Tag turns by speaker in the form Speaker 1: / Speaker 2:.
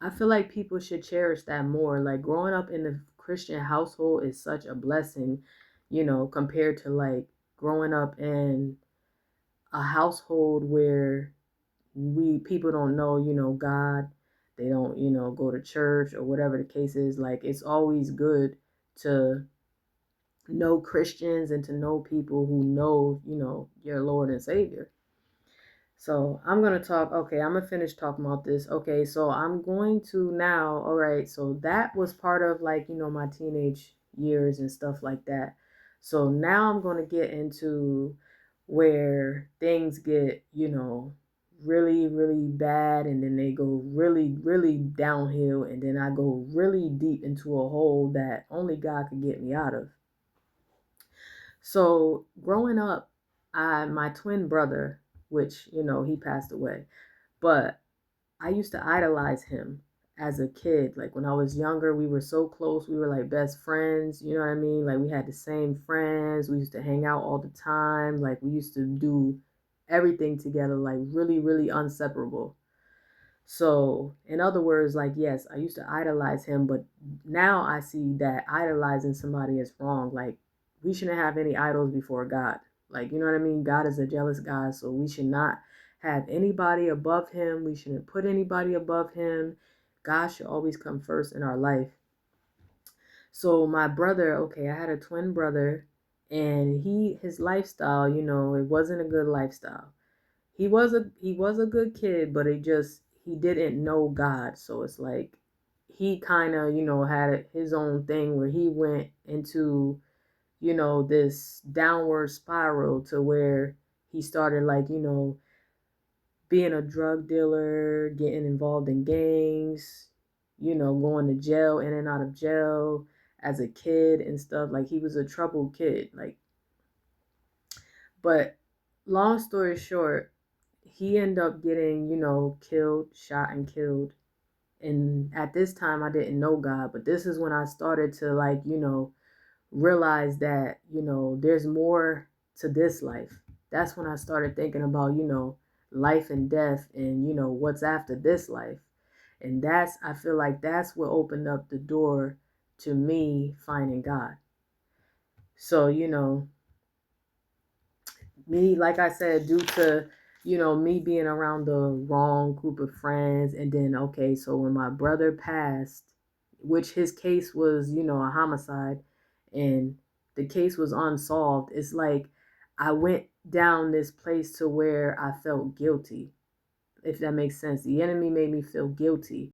Speaker 1: I feel like people should cherish that more. Like growing up in a Christian household is such a blessing, compared to like growing up in a household where we people don't know, God. They don't, go to church or whatever the case is. Like it's always good to know Christians and to know people who know, your Lord and Savior. So I'm gonna talk. Okay, I'm gonna finish talking about this. Okay, so I'm going to now. All right, so that was part of like my teenage years and stuff like that. So now I'm gonna get into where things get really really bad, and then they go really really downhill, and then I go really deep into a hole that only God could get me out of. So growing up, I my twin brother, which he passed away, but I used to idolize him as a kid. Like when I was younger, we were so close. We were like best friends. You know what I mean? Like we had the same friends. We used to hang out all the time. Like we used to do everything together, like really, really inseparable. So, in other words, like, yes, I used to idolize him, but now I see that idolizing somebody is wrong. Like, we shouldn't have any idols before God. Like, you know what I mean? God is a jealous God, so we should not have anybody above him. We shouldn't put anybody above him. God should always come first in our life. So, my brother, okay, I had a twin brother, and his lifestyle, it wasn't a good lifestyle. He was a good kid, but he didn't know God. So it's like he kind of, had his own thing where he went into, this downward spiral to where he started like, being a drug dealer, getting involved in gangs, going to jail, in and out of jail as a kid and stuff. Like he was a troubled kid. Like, but long story short, he ended up getting, killed, shot and killed. And at this time, I didn't know God, but this is when I started to like, realize that, there's more to this life. That's when I started thinking about, life and death and, what's after this life. And I feel like that's what opened up the door to me finding God. So, me, like I said, due to me being around the wrong group of friends, and then okay, so when my brother passed, which his case was a homicide, and the case was unsolved, it's like I went down this place to where I felt guilty, if that makes sense. The enemy made me feel guilty.